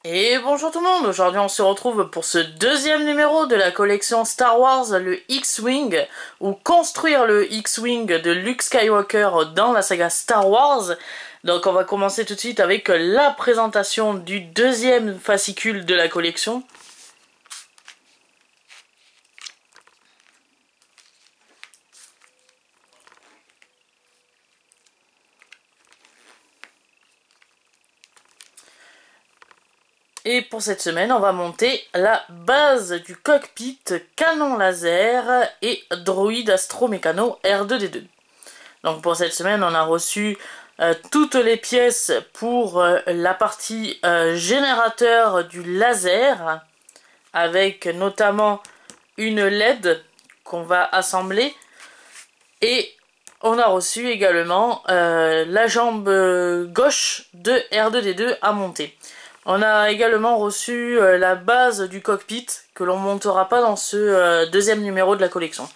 Et bonjour tout le monde, aujourd'hui on se retrouve pour ce deuxième numéro de la collection Star Wars, le X-Wing, ou construire le X-Wing de Luke Skywalker dans la saga Star Wars. Donc on va commencer tout de suite avec la présentation du deuxième fascicule de la collection. Et pour cette semaine, on va monter la base du cockpit, canon laser et droïde astromécano R2-D2. Donc pour cette semaine, on a reçu toutes les pièces pour la partie générateur du laser, avec notamment une LED qu'on va assembler. Et on a reçu également la jambe gauche de R2-D2 à monter. On a également reçu la base du cockpit que l'on ne montera pas dans ce deuxième numéro de la collection.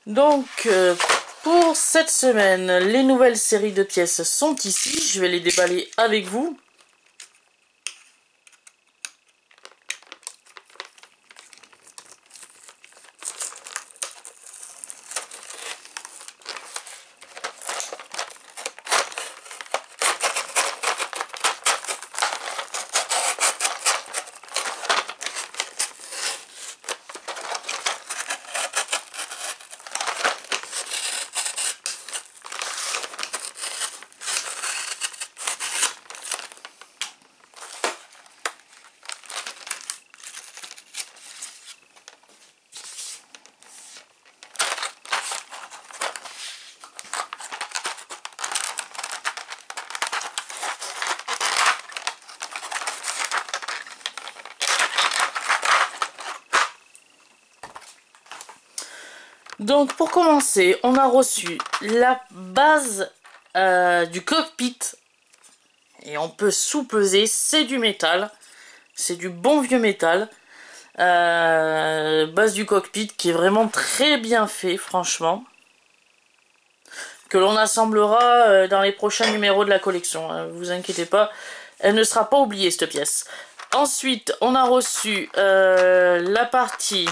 Donc, pour cette semaine, les nouvelles séries de pièces sont ici. Je vais les déballer avec vous. Donc pour commencer, on a reçu la base du cockpit et on peut sous-peser, c'est du métal, c'est du bon vieux métal. Base du cockpit qui est vraiment très bien fait, franchement, que l'on assemblera dans les prochains numéros de la collection, hein, vous inquiétez pas, elle ne sera pas oubliée cette pièce. Ensuite, on a reçu la partie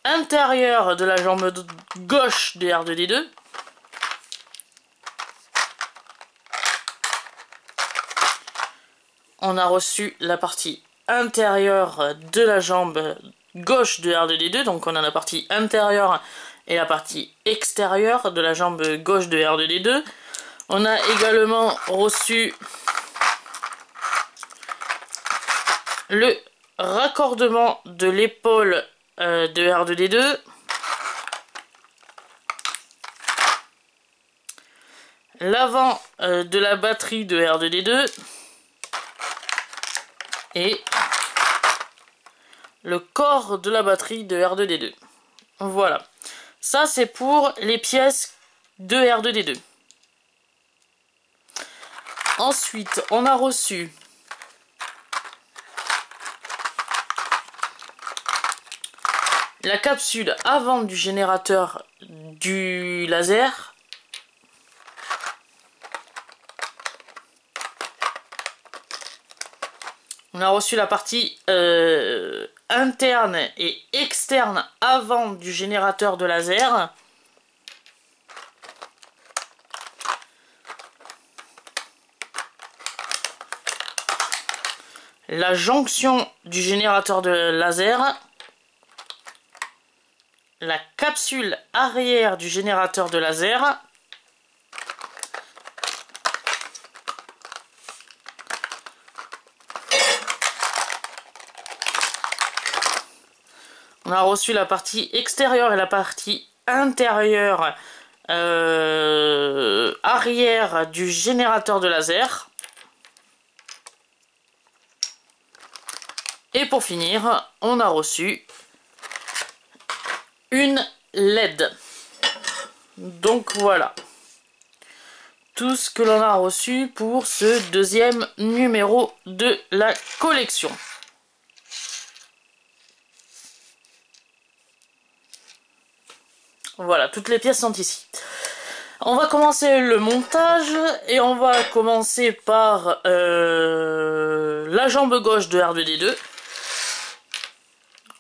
intérieure de la jambe gauche de R2-D2. On a reçu la partie intérieure de la jambe gauche de R2-D2. Donc on a la partie intérieure et la partie extérieure de la jambe gauche de R2-D2. On a également reçu le raccordement de l'épaule de R2-D2, l'avant de la batterie de R2-D2 et le corps de la batterie de R2-D2. Voilà, ça c'est pour les pièces de R2-D2. Ensuite, on a reçu la capsule avant du générateur du laser. On a reçu la partie interne et externe avant du générateur de laser. La jonction du générateur de laser. La capsule arrière du générateur de laser. On a reçu la partie extérieure et la partie intérieure arrière du générateur de laser. Et pour finir, on a reçu une LED. Donc voilà. tout ce que l'on a reçu pour ce deuxième numéro de la collection. Voilà, toutes les pièces sont ici. On va commencer le montage et on va commencer par la jambe gauche de R2D2.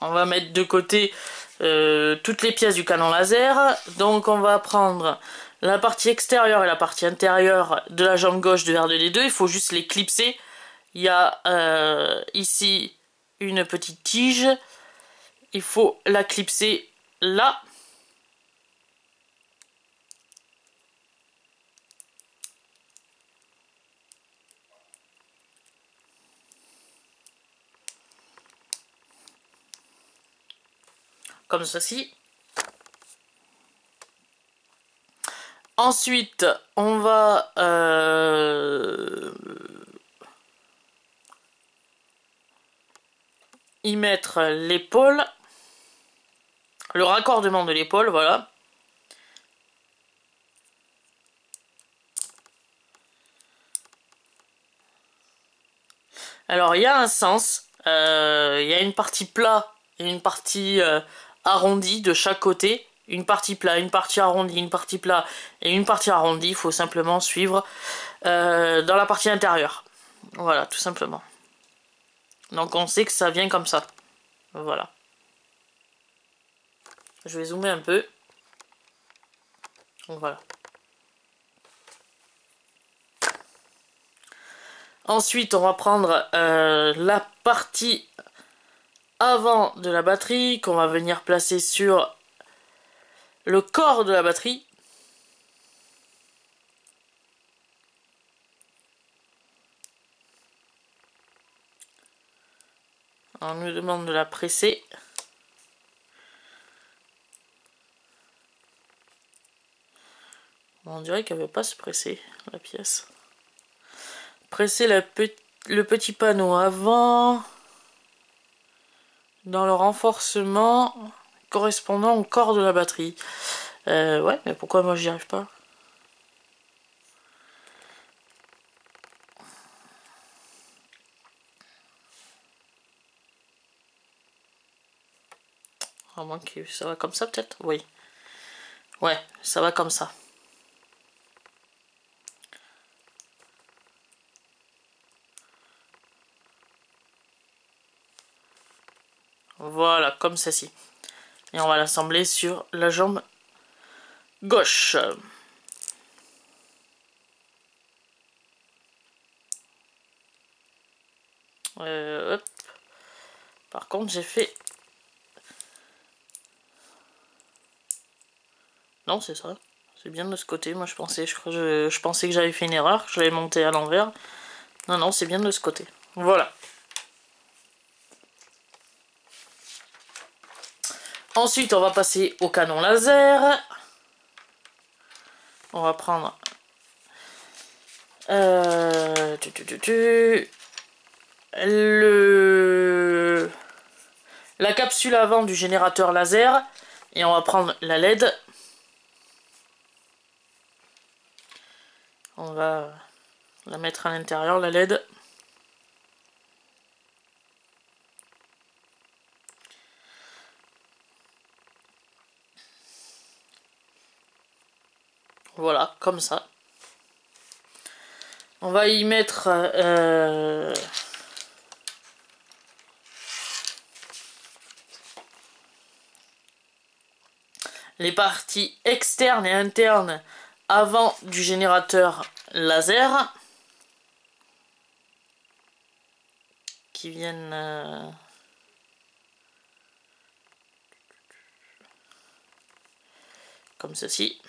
On va mettre de côté toutes les pièces du canon laser. Donc on va prendre la partie extérieure et la partie intérieure de la jambe gauche de R2D2. Il faut juste les clipser. Il y a ici une petite tige. Il faut la clipser là. Comme ceci. Ensuite, on va y mettre l'épaule, le raccordement de l'épaule, voilà. Alors, il y a un sens, il y a une partie plat et une partie arrondie de chaque côté. Une partie plat, une partie arrondie, une partie plat et une partie arrondie. Il faut simplement suivre dans la partie intérieure. Voilà, tout simplement. Donc on sait que ça vient comme ça. Voilà. Je vais zoomer un peu. Voilà. Ensuite, on va prendre la partie avant de la batterie qu'on va venir placer sur le corps de la batterie. On nous demande de la presser. On dirait qu'elle ne veut pas se presser, la pièce. Presser le petit panneau avant dans le renforcement correspondant au corps de la batterie. Ouais, mais pourquoi moi j'y arrive pas? À moins que ça va comme ça peut-être? Oui. Ouais, ça va comme ça. Voilà, comme ceci. Et on va l'assembler sur la jambe gauche. Hop. Par contre, j'ai fait... Non, c'est ça. C'est bien de ce côté. Moi, je pensais que j'avais fait une erreur, que je l'avais monté à l'envers. Non, non, c'est bien de ce côté. Voilà. Ensuite, on va passer au canon laser. On va prendre la capsule avant du générateur laser et on va prendre la LED. On va la mettre à l'intérieur, la LED. Voilà, comme ça. On va y mettre les parties externes et internes avant du générateur laser qui viennent comme ceci.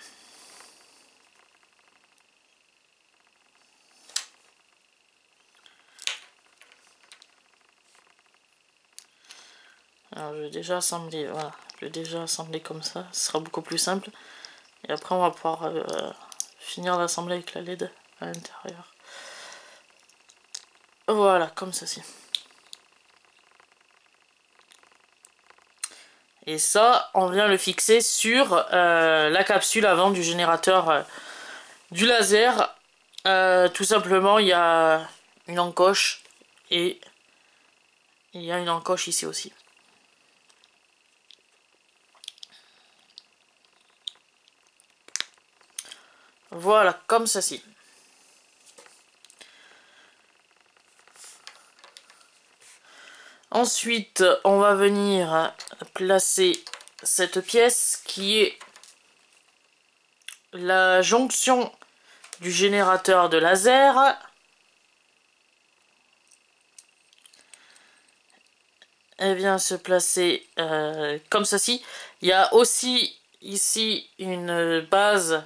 Alors je vais déjà assembler, voilà, je vais déjà assembler comme ça, ce sera beaucoup plus simple. Et après on va pouvoir finir d'assembler avec la LED à l'intérieur. Voilà, comme ceci. Et ça, on vient le fixer sur la capsule avant du générateur du laser Tout simplement, il y a une encoche et il y a une encoche ici aussi. Voilà, comme ceci. Ensuite, on va venir placer cette pièce qui est la jonction du générateur de laser. Elle vient se placer comme ceci. Il y a aussi ici une base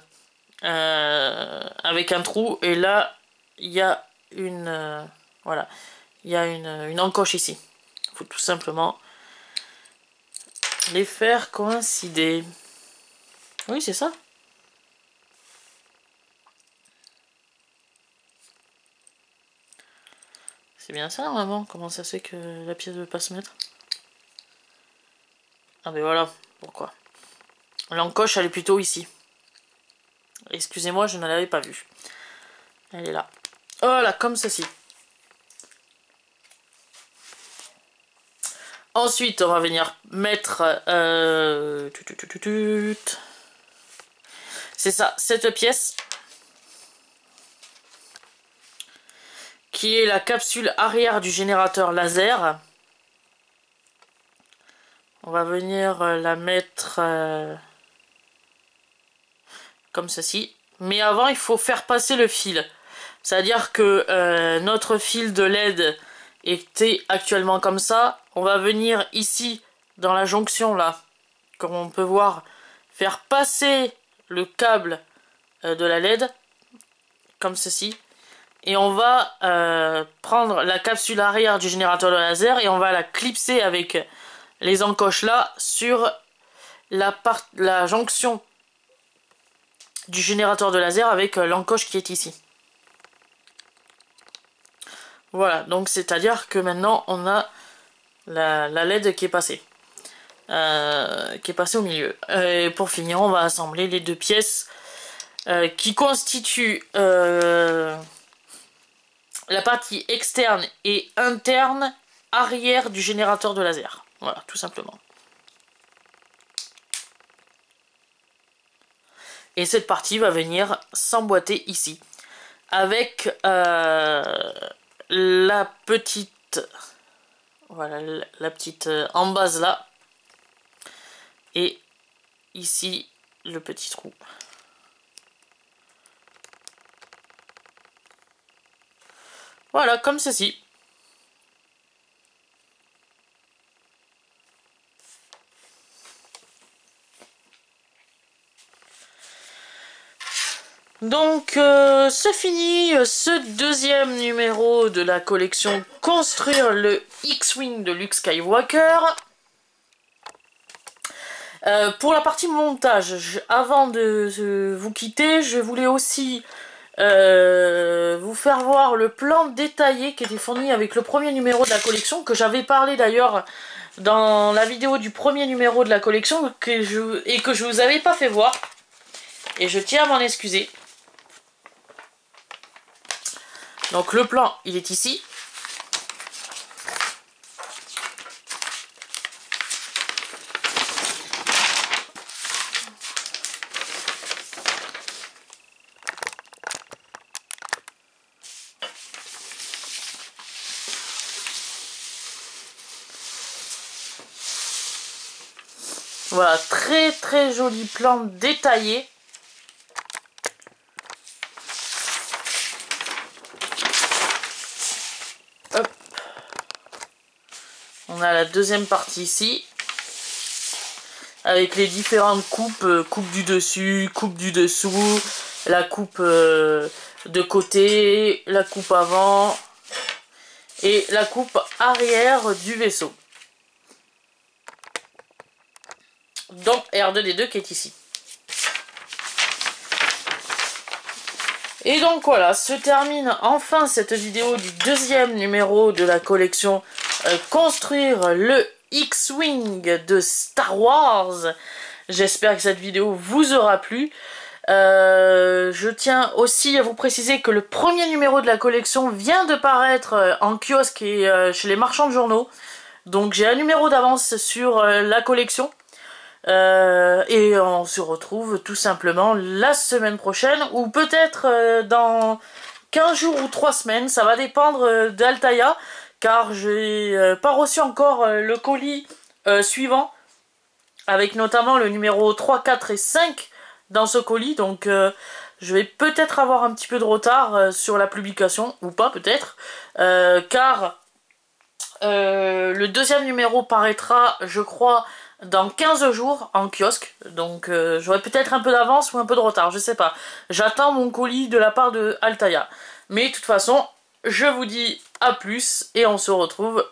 avec un trou, et là il y a une voilà, il y a une encoche ici. Il faut tout simplement les faire coïncider. Oui, c'est ça. C'est bien ça normalement. Comment ça se fait que la pièce ne veut pas se mettre? Ah ben voilà pourquoi. L'encoche elle est plutôt ici. Excusez-moi, je ne l'avais pas vue. Elle est là. Voilà, comme ceci. Ensuite, on va venir mettre... c'est ça, cette pièce. Qui est la capsule arrière du générateur laser. On va venir la mettre... comme ceci. Mais avant, il faut faire passer le fil. C'est-à-dire que notre fil de LED était actuellement comme ça. On va venir ici, dans la jonction là, comme on peut voir, faire passer le câble de la LED, comme ceci. Et on va prendre la capsule arrière du générateur de laser et on va la clipser avec les encoches là sur la jonction du générateur de laser avec l'encoche qui est ici. Voilà, donc c'est-à-dire que maintenant on a la LED qui est passée. Au milieu. Et pour finir, on va assembler les deux pièces qui constituent la partie externe et interne arrière du générateur de laser. Voilà, tout simplement. Et cette partie va venir s'emboîter ici. Avec la petite... Voilà, la petite en base là. Et ici, le petit trou. Voilà, comme ceci. Donc, c'est fini ce deuxième numéro de la collection Construire le X-Wing de Luke Skywalker. Pour la partie montage, avant de vous quitter, je voulais aussi vous faire voir le plan détaillé qui était fourni avec le premier numéro de la collection, que j'avais parlé d'ailleurs dans la vidéo du premier numéro de la collection que je vous avais pas fait voir. Et je tiens à m'en excuser. Donc le plan, il est ici. Voilà, très très joli plan détaillé. Hop. On a la deuxième partie ici. Avec les différentes coupes, coupe du dessus, coupe du dessous, la coupe de côté, la coupe avant et la coupe arrière du vaisseau. Donc R2D2 qui est ici. Et donc voilà, se termine enfin cette vidéo du deuxième numéro de la collection Construire le X-Wing de Star Wars. J'espère que cette vidéo vous aura plu. Je tiens aussi à vous préciser que le premier numéro de la collection vient de paraître en kiosque et chez les marchands de journaux. Donc j'ai un numéro d'avance sur la collection. Et on se retrouve tout simplement la semaine prochaine, ou peut-être dans 15 jours ou 3 semaines, ça va dépendre d'Altaïa, car j'ai pas reçu encore le colis suivant, avec notamment le numéro 3, 4 et 5 dans ce colis, donc je vais peut-être avoir un petit peu de retard sur la publication, ou pas peut-être, car le deuxième numéro paraîtra, je crois, dans 15 jours en kiosque, donc j'aurai peut-être un peu d'avance ou un peu de retard, je sais pas. J'attends mon colis de la part de Altaïa. Mais de toute façon, je vous dis à plus et on se retrouve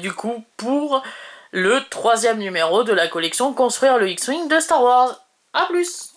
du coup pour le 3e numéro de la collection Construire le X-Wing de Star Wars. A plus!